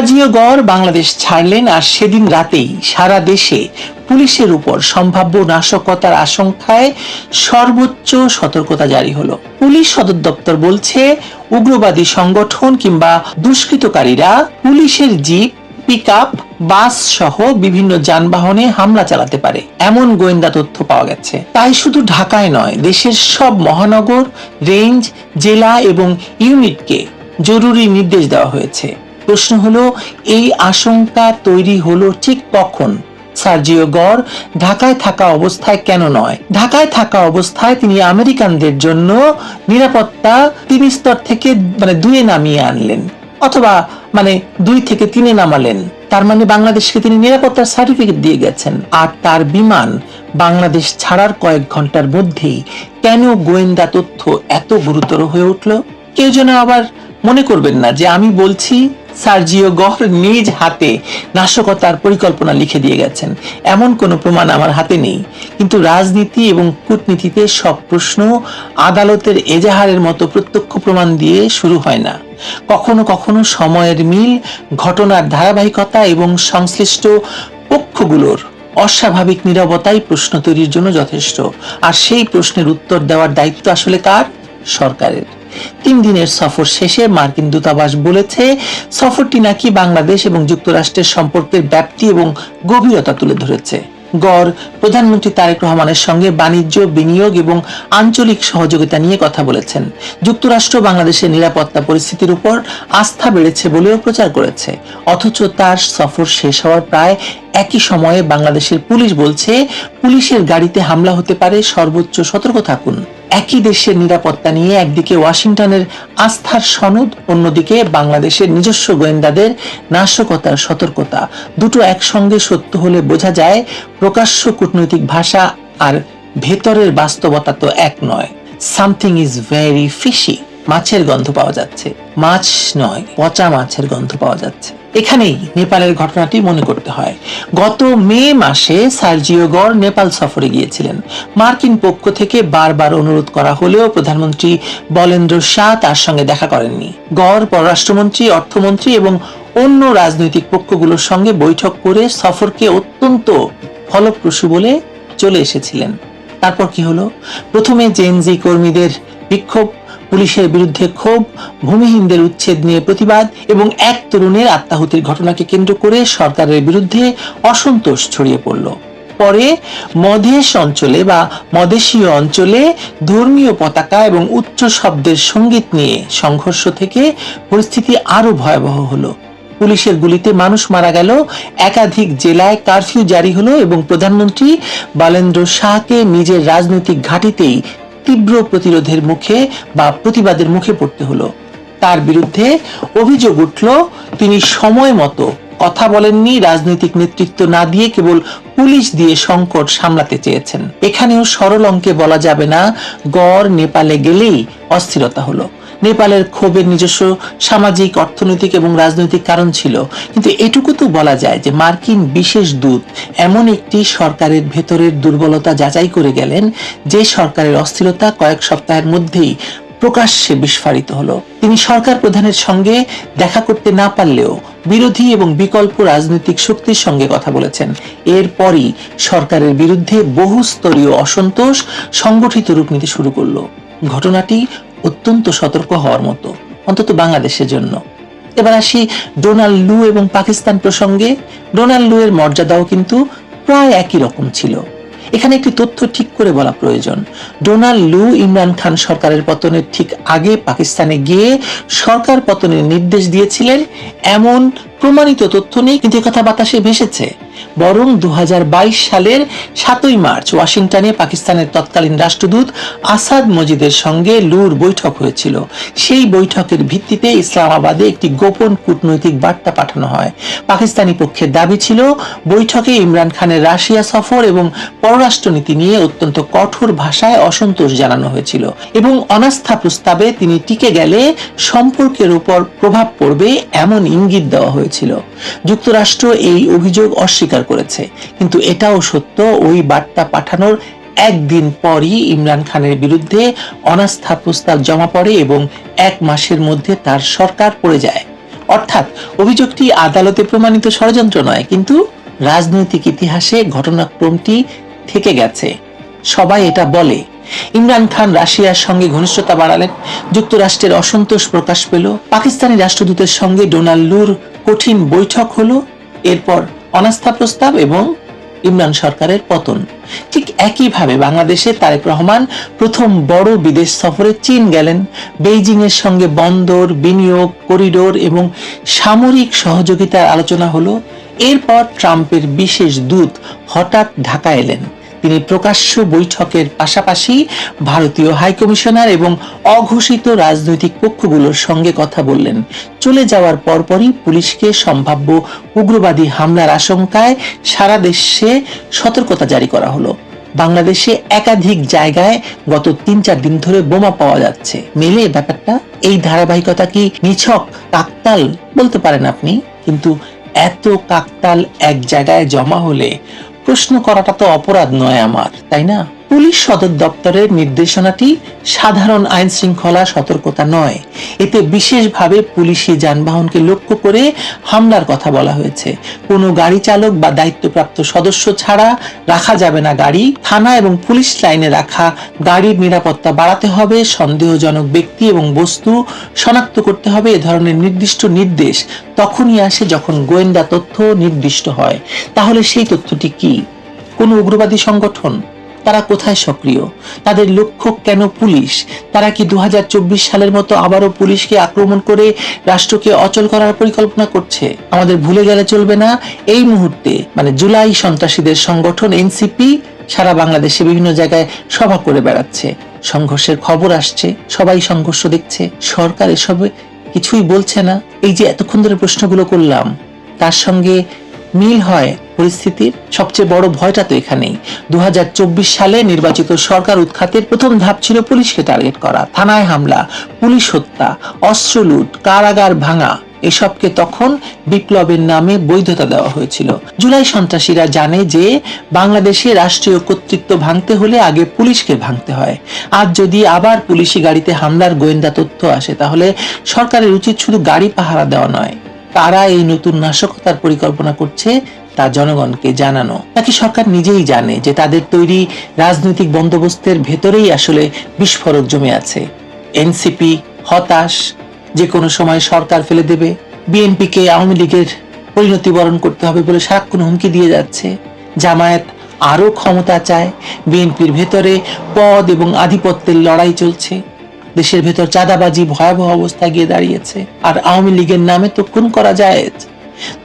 Sergio গর বাংলাদেশ ছাড়লেন, আর সেদিন রাতেই সারা দেশে পুলিশের উপর সম্ভাব্য নাশকতার আশঙ্কায় সর্বোচ্চ সতর্কতা জারি হলো। পুলিশ সদর দপ্তর বলছে, উগ্রবাদী সংগঠন কিংবা দুষ্কৃতকারীরা পুলিশের জিপ, পিকআপ, বাস সহ বিভিন্ন যানবাহনে হামলা চালাতে পারে এমন গোয়েন্দা তথ্য পাওয়া গেছে। তাই শুধু ঢাকায় নয়, দেশের সব মহানগর, রেঞ্জ, জেলা এবং ইউনিটকে জরুরি নির্দেশ দেওয়া হয়েছে। প্রশ্ন হলো, এই আশঙ্কা তৈরি হলো ঠিক কখন? সার্জিও গর ঢাকায় থাকা অবস্থায় কেন নয়? ঢাকায় থাকা অবস্থায় তিনি আমেরিকানদের জন্য নিরাপত্তা 3 স্তর থেকে 2-এ নামিয়ে আনলেন, অথবা 2 থেকে 3-এ নামালেন। তার বাংলাদেশকে তিনি নিরাপত্তার সার্টিফিকেট দিয়ে গেছেন। আর তার বিমান বাংলাদেশ ছাড়ার কয়েক ঘন্টার মধ্যেই কেন গোয়েন্দা তথ্য এত গুরুতর হয়ে উঠল? কেউ যেন আবার মনে করবেন না যে আমি বলছি সার্জিও গর নিজ হাতে নাশকতার পরিকল্পনা লিখে দিয়ে গেছেন। এমন কোনো প্রমাণ আমার হাতে নেই। কিন্তু রাজনীতি এবং কূটনীতিতে সব প্রশ্ন আদালতের এজাহারের মতো প্রত্যক্ষ প্রমাণ দিয়ে শুরু হয় না। কখনো কখনো সময়ের মিল, ঘটনার ধারাবাহিকতা এবং সংশ্লিষ্ট পক্ষগুলোর অস্বাভাবিক নীরবতাই প্রশ্ন তৈরির জন্য যথেষ্ট। আর সেই প্রশ্নের উত্তর দেওয়ার দায়িত্ব আসলে কার? সরকারের। 3 দিনের সফর শেষে মার্কিন দূতাবাস বলেছে, সফরটি নাকি বাংলাদেশ এবং যুক্তরাষ্ট্রের সম্পর্কের ব্যাপ্তি এবং গভীরতা তুলে ধরেছে। গর প্রধানমন্ত্রী তারেক রহমানের সঙ্গে বাণিজ্য, বিনিয়োগ এবং আঞ্চলিক সহযোগিতা নিয়ে কথা বলেছেন। যুক্তরাষ্ট্র বাংলাদেশের নিরাপত্তা পরিস্থিতির উপর আস্থা বেড়েছে বলেও প্রচার করেছে। অথচ তার সফর শেষ হওয়ার প্রায় একই সময়ে বাংলাদেশের পুলিশ বলছে, পুলিশের গাড়িতে হামলা হতে পারে, সর্বোচ্চ সতর্ক থাকুন। একই দেশের নিরাপত্তা নিয়ে একদিকে ওয়াশিংটনের আস্থার সনদ, অন্যদিকে বাংলাদেশের নিজস্ব গোয়েন্দাদের নাশকতার সতর্কতা। দুটো একসঙ্গে সত্য হলে বোঝা যায় প্রকাশ্য কূটনৈতিক ভাষা আর ভেতরের বাস্তবতা তো এক নয়। Something is very fishy. মাছের গন্ধ পাওয়া যাচ্ছে। মাছ নয়, পচা মাছের গন্ধ পাওয়া যাচ্ছে। এখানেই নেপালের ঘটনাটি মনে করতে হয়। গত মে মাসে সার্জিও গর নেপাল সফরে গিয়েছিলেন। মার্কিন পক্ষ থেকে বারবার অনুরোধ করা হলেও প্রধানমন্ত্রী বলেন্দ্র শাহ তার সঙ্গে দেখা করেননি। গর পররাষ্ট্রমন্ত্রী, অর্থমন্ত্রী এবং অন্য রাজনৈতিক পক্ষগুলোর সঙ্গে বৈঠক করে সফরকে অত্যন্ত ফলপ্রসূ বলে চলে এসেছিলেন। তারপর কি হলো? প্রথমে জেনজি কর্মীদের বিক্ষোভ, পুলিশের বিরুদ্ধে ক্ষোভ, ভূমিহীনদের উচ্ছেদ নিয়ে প্রতিবাদ এবং এক তরুণের আত্মাহুতির ঘটনাকে কেন্দ্র করে সরকারের বিরুদ্ধে অসন্তোষ ছড়িয়ে পড়ল। পরে মধেশ অঞ্চলে বা মধেশীয় অঞ্চলে ধর্মীয় পতাকা এবং উচ্চ শব্দের সঙ্গীত নিয়ে সংঘর্ষ থেকে পরিস্থিতি আরো ভয়াবহ হলো। পুলিশের গুলিতে মানুষ মারা গেল, একাধিক জেলায় কারফিউ জারি হলো এবং প্রধানমন্ত্রী বলেন্দ্র শাহকে নিজের রাজনৈতিক ঘাঁটিতেই তীব্র প্রতিরোধের মুখে বা প্রতিবাদের মুখে পড়তে হলো। তার বিরুদ্ধে অভিযোগ উঠল, তিনি সময় মতো কথা বলেননি, রাজনৈতিক নেতৃত্ব না দিয়ে কেবল পুলিশ দিয়ে সংকট সামলাতে চেয়েছেন। এখানেও সরল অঙ্কে বলা যাবে না গর নেপালে গেলেই অস্থিরতা হলো। নেপালের ক্ষোভের নিজস্ব সামাজিক, অর্থনৈতিক এবং রাজনৈতিক কারণ ছিল। কিন্তু এটুকু তো বলা যায় যে মার্কিন বিশেষ দূত এমন একটি সরকারের ভেতরের দুর্বলতা যাচাই করে গেলেন, যে সরকারের অস্থিরতা কয়েক সপ্তাহের মধ্যেই প্রকাশ্যে বিস্ফারিত হলো। তিনি সরকার প্রধানের সঙ্গে দেখা করতে না পারলেও বিরোধী এবং বিকল্প রাজনৈতিক শক্তির সঙ্গে কথা বলেছেন। এরপরই সরকারের বিরুদ্ধে বহুস্তরীয় অসন্তোষ সংগঠিত রূপ নিতে শুরু করলো। ঘটনাটি অত্যন্ত সতর্ক হওয়ার মতো, অন্তত বাংলাদেশের জন্য। এবার আসি ডোনাল্ড লু এবং পাকিস্তান প্রসঙ্গে। ডোনাল্ড লু এর মর্যাদাও কিন্তু প্রায় একই রকম ছিল। এখানে একটি তথ্য ঠিক করে বলা প্রয়োজন। ডোনাল্ড লু ইমরান খান সরকারের পতনের ঠিক আগে পাকিস্তানে গিয়ে সরকার পতনের নির্দেশ দিয়েছিলেন এমন প্রমাণিত তথ্য নেই, কিন্তু কথা বাতাসে ভেসেছে। বরং 2022 সালের 7ই মার্চ ওয়াশিংটনে পাকিস্তানের তৎকালীন রাষ্ট্রদূত আসাদ মজিদের সঙ্গে লুর বৈঠক হয়েছিল। সেই বৈঠকের ভিত্তিতে ইসলামাবাদে একটি গোপন কূটনৈতিক বার্তা পাঠানো হয়। পাকিস্তানি পক্ষের দাবি ছিল, বৈঠকে ইমরান খানের রাশিয়া সফর এবং পররাষ্ট্রনীতি নিয়ে অত্যন্ত কঠোর ভাষায় অসন্তোষ জানানো হয়েছিল এবং অনাস্থা প্রস্তাবে তিনি টিকে গেলে সম্পর্কের উপর প্রভাব পড়বে এমন ইঙ্গিত দেওয়া হয়েছিল। যুক্তরাষ্ট্র এই অভিযোগ অস্বীকার করেছে, কিন্তু এটাও সত্য, ওই বার্তা পাঠানোর একদিন পরই ইমরান খানের বিরুদ্ধে অনাস্থা প্রস্তাব জমা পড়ে এবং 1 মাসের মধ্যে তার সরকার পড়ে যায়। অর্থাৎ অভিযোগটি আদালতে প্রমাণিত ষড়যন্ত্র নয়, কিন্তু রাজনৈতিক ইতিহাসে ঘটনাক্রমটি থেকে গেছে। সবাই এটা বলে। ইমরান খান রাশিয়ার সঙ্গে ঘনিষ্ঠতা বাড়ালেন, যুক্তরাষ্ট্রের অসন্তোষ প্রকাশ পেল, পাকিস্তানি রাষ্ট্রদূতের সঙ্গে ডোনাল্ড লুর কঠিন বৈঠক হলো, এরপর অনাস্থা প্রস্তাব এবং ইমরান সরকারের পতন। ঠিক একইভাবে বাংলাদেশে তারেক রহমান প্রথম বড় বিদেশ সফরে চীন গেলেন, বেইজিং এর সঙ্গে বন্দর, বিনিয়োগ, করিডোর এবং সামরিক সহযোগিতার আলোচনা হলো। এরপর ট্রাম্পের বিশেষ দূত হঠাৎ ঢাকা এলেন। তিনি প্রকাশ্য বৈঠকের পাশাপাশি ভারতীয় হাইকমিশনার এবং অঘোষিত রাজনৈতিক পক্ষগুলোর সঙ্গে কথা বললেন। চলে যাওয়ার পরপরই পুলিশকে সম্ভাব্য উগ্রবাদী হামলার আশঙ্কায় সারা দেশে সতর্কতা জারি করা হলো। বাংলাদেশে একাধিক জায়গায় গত ৩-৪ দিন ধরে বোমা পাওয়া যাচ্ছে। মেলে ব্যাপারটা? এই ধারাবাহিকতা কি নিছক কাকতাল বলতে পারেন আপনি, কিন্তু এত কাকতাল এক জায়গায় জমা হলে প্রশ্ন করাটা তো অপরাধ নয় আমার, তাই না? পুলিশ সদর দপ্তরের নির্দেশনাটি সাধারণ আইন শৃঙ্খলা সতর্কতা নয়, এতে বিশেষভাবে পুলিশি যানবাহনকে লক্ষ্য করে হামলার কথা বলা হয়েছে। কোনো গাড়ি চালক বা দায়িত্বপ্রাপ্ত সদস্য ছাড়া রাখা যাবে না গাড়ি। থানা এবং পুলিশ লাইনে রাখা গাড়ির নিরাপত্তা বাড়াতে হবে, সন্দেহজনক ব্যক্তি এবং বস্তু শনাক্ত করতে হবে। এ ধরনের নির্দিষ্ট নির্দেশ তখনই আসে যখন গোয়েন্দা তথ্য নির্দিষ্ট হয়। তাহলে সেই তথ্যটি কি? কোন উগ্রবাদী সংগঠন? তারা কোথায় সক্রিয়? তাদের লক্ষ্য কেন পুলিশ? তারা কি 2024 সালের মতো আবারও পুলিশকে আক্রমণ করে রাষ্ট্রকে অচল করার পরিকল্পনা করছে? আমাদের ভুলে গেলে চলবে না, এই মুহূর্তে জুলাই সন্ত্রাসীদের সংগঠন এনসিপি সারা বাংলাদেশে বিভিন্ন জায়গায় সভা করে বেড়াচ্ছে। সংঘর্ষের খবর আসছে, সবাই সংঘর্ষ দেখছে, সরকার এসবে কিছুই বলছে না। এই যে এতক্ষণ ধরে প্রশ্নগুলো করলাম, তার সঙ্গে মিল হয় পরিস্থিতির। সবচেয়ে বড় ভয়টা তো এখানেই। 2024 সালে নির্বাচিত সরকার উৎখাতের প্রথম ধাপ ছিল পুলিশকে টার্গেট করা, থানায় হামলা, পুলিশ হত্যা, অস্ত্র লুট, কারাগার ভাঙা। এসবকে তখন বিপ্লবের নামে বৈধতা দেওয়া হয়েছিল। জুলাই সন্ত্রাসীরা জানে যে বাংলাদেশে রাষ্ট্রীয় কর্তৃত্ব ভাঙতে হলে আগে পুলিশকে ভাঙতে হয়। আজ যদি আবার পুলিশি গাড়িতে হামলার গোয়েন্দা তথ্য আসে, তাহলে সরকারের উচিত শুধু গাড়ি পাহারা দেওয়া নয়, কারা এই নতুন নাশকতার পরিকল্পনা করছে তা জনগণকে জানানো। নাকি সরকার নিজেই জানে যে তাদের তৈরি রাজনৈতিক বন্দোবস্তের ভেতরেই আসলে বিস্ফোরক জমে আছে? এনসিপি হতাশ, যে কোনো সময় সরকার ফেলে দেবে। বিএনপিকে আওয়ামী লীগের পরিণতি বরণ করতে হবে বলে সারাক্ষণ হুমকি দিয়ে যাচ্ছে। জামায়াত আরো ক্ষমতা চায়। বিএনপির ভেতরে পদ এবং আধিপত্যের লড়াই চলছে। দেশের ভেতর চাঁদাবাজি ভয়াবহ অবস্থায় গিয়ে দাঁড়িয়েছে। আর আওয়ামী লীগের নামে তো খুন করা যায়।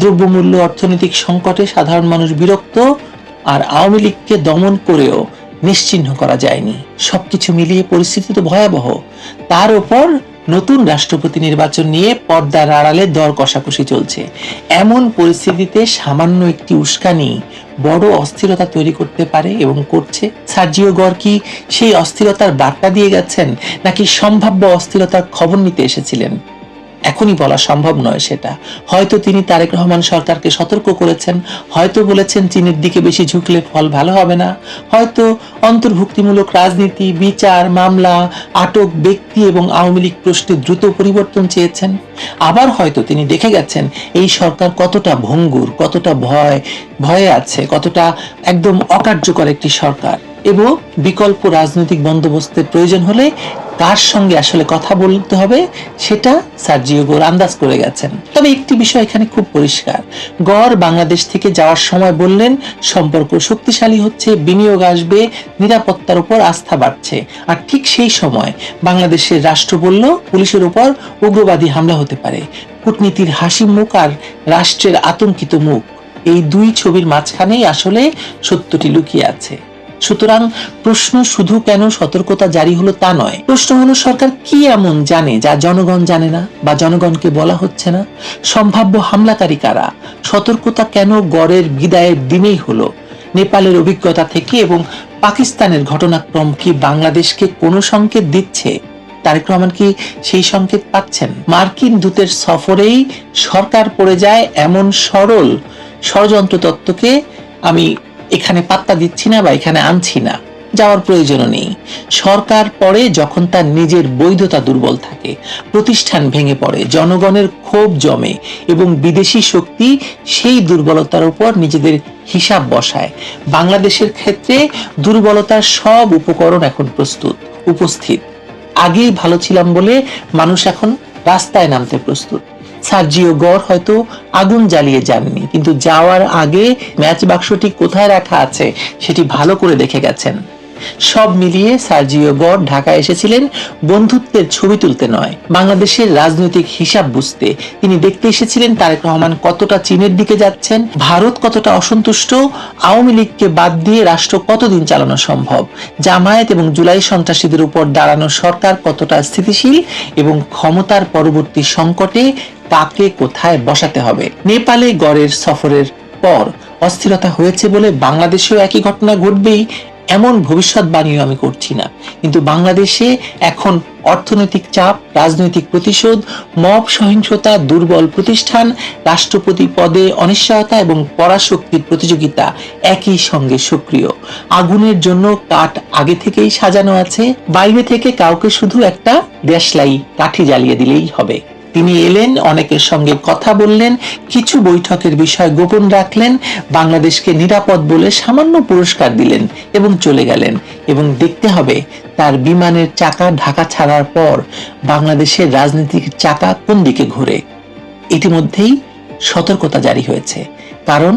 দ্রব্যমূল্য, অর্থনৈতিক সংকটে সাধারণ মানুষ বিরক্ত, আর আওয়ামী লীগকে দমন করেও নিশ্চিহ্ন করা যায়নি। সবকিছু মিলিয়ে পরিস্থিতি তো ভয়াবহ। তার উপর নতুন রাষ্ট্রপতি নির্বাচন নিয়ে পর্দার আড়ালে দর কষাকষি চলছে। এমন পরিস্থিতিতে সামান্য একটি উস্কানি বড় অস্থিরতা তৈরি করতে পারে এবং করছে। সার্জিও গর্কি সেই অস্থিরতার বার্তা দিয়ে গেছেন, নাকি সম্ভাব্য অস্থিরতার খবর নিতে এসেছিলেন? এখনই বলা সম্ভব নয় সেটা। হয়তো তিনি তারেক রহমান সরকারকে সতর্ক করেছেন, হয়তো বলেছেন চীনের দিকে বেশি ঝুঁকলে ফল ভালো হবে না, হয়তো অন্তর্ভুক্তিমূলক রাজনীতি, বিচার, মামলা, আটক ব্যক্তি এবং আওয়ামী লীগ প্রশ্নে দ্রুত পরিবর্তন চেয়েছেন। আবার হয়তো তিনি দেখে গেছেন এই সরকার কতটা ভঙ্গুর, কতটা ভয়ে আছে, কতটা একদম অকার্যকর একটি সরকার, এবং বিকল্প রাজনৈতিক বন্দোবস্তের প্রয়োজন হলে কার সঙ্গে আসলে কথা বলতে হবে সেটা সার্জিও গোর আন্দাজ করে গেছেন। তবে একটি বিষয় এখানে খুব পরিষ্কার, গড় বাংলাদেশ থেকে যাওয়ার সময় বললেন সম্পর্ক শক্তিশালী হচ্ছে, বিনিয়োগ আসবে, নিরাপত্তার উপর আস্থা বাড়ছে। আর ঠিক সেই সময় বাংলাদেশের রাষ্ট্র বলল পুলিশের উপর উগ্রবাদী হামলা হতে পারে। কূটনীতির হাসি মুখ আর রাষ্ট্রের আতঙ্কিত মুখ, এই দুই ছবির মাঝখানেই আসলে সত্যটি লুকিয়ে আছে। সুতরাং প্রশ্ন শুধু কেন সতর্কতা জারি হলো তা নয়, প্রশ্ন হলো সরকার কি এমন জানে যা জনগণ জানে না বা জনগণকে বলা হচ্ছে না? সম্ভাব্য হামলাকারী কারা? সতর্কতা কেন গড়ের বিদায়ের দিনেই হলো? নেপালের অভিজ্ঞতা থেকে এবং পাকিস্তানের ঘটনাক্রম কি বাংলাদেশকে কোনো সংকেত দিচ্ছে? তারেক রহমান কি সেই সংকেত পাচ্ছেন? মার্কিন দূতের সফরেই সরকার পড়ে যায় এমন সরল ষড়যন্ত্র তত্ত্বকে আমি এখানে পাত্তা দিচ্ছি না বা এখানে আনছি না, যাওয়ার প্রয়োজনও নেই। সরকার পড়ে যখন তার নিজের বৈধতা দুর্বল থাকে, প্রতিষ্ঠান ভেঙে পড়ে, জনগণের ক্ষোভ জমে এবং বিদেশি শক্তি সেই দুর্বলতার উপর নিজেদের হিসাব বসায়। বাংলাদেশের ক্ষেত্রে দুর্বলতার সব উপকরণ এখন উপস্থিত। আগেই ভালো ছিলাম বলে মানুষ এখন রাস্তায় নামতে প্রস্তুত। সার্জিও গড় হয়তো আগুন জ্বালিয়ে যাননি, কিন্তু যাওয়ার আগে ম্যাচ বাক্সটি কোথায় রাখা আছে সেটি ভালো করে দেখে গেছেন। সব মিলিয়ে সার্জিও গড় ঢাকায় এসেছিলেন বন্ধুত্বের ছবি তুলতে নয়, বাংলাদেশের রাজনৈতিক হিসাব বুঝতে। তিনি দেখতে এসেছিলেন তারেক রহমান কতটা চীনের দিকে যাচ্ছেন, ভারত কতটা অসন্তুষ্ট, আওয়ামী লীগকে বাদ দিয়ে রাষ্ট্র কতদিন চালানো সম্ভব, জামায়াত এবং জুলাই সন্ত্রাসীদের উপর দাঁড়ানো সরকার কতটা স্থিতিশীল এবং ক্ষমতার পরবর্তী সংকটে কাকে কোথায় বসাতে হবে। নেপালে গড়ের সফরের পর অস্থিরতা হয়েছে বলে বাংলাদেশেও একই ঘটনা ঘটবেই এমন ভবিষ্যৎবাণীও আমি করছি না, কিন্তু বাংলাদেশে এখন অর্থনৈতিক চাপ, রাজনৈতিক প্রতিশোধ, মব সহিংসতা, দুর্বল প্রতিষ্ঠান, রাষ্ট্রপতি পদে অনিশ্চয়তা এবং পরাশক্তির প্রতিযোগিতা একই সঙ্গে সক্রিয়। আগুনের জন্য কাঠ আগে থেকেই সাজানো আছে, বাইরে থেকে কাউকে শুধু একটা দেশলাই কাঠি জ্বালিয়ে দিলেই হবে। তিনি এলেন, অনেকের সঙ্গে কথা বললেন, কিছু বৈঠকের বিষয় গোপন রাখলেন, বাংলাদেশকে নিরাপদ বলে সামান্য পুরস্কার দিলেন এবং চলে গেলেন। এবং দেখতে হবে তার বিমানের চাকা ঢাকা ছাড়ার পর বাংলাদেশের রাজনৈতিক চাকা কোন দিকে ঘুরে। ইতিমধ্যেই সতর্কতা জারি হয়েছে, কারণ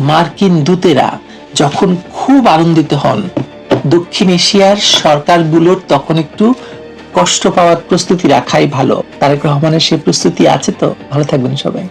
মার্কিন দূতেরা যখন খুব আনন্দিত হন, দক্ষিণ এশিয়ার সরকারগুলোর তখন একটু কষ্ট পাওয়ার প্রস্তুতি রাখাই ভালো। তারেক রহমানের সে প্রস্তুতি আছে তো? ভালো থাকবেন সবাই।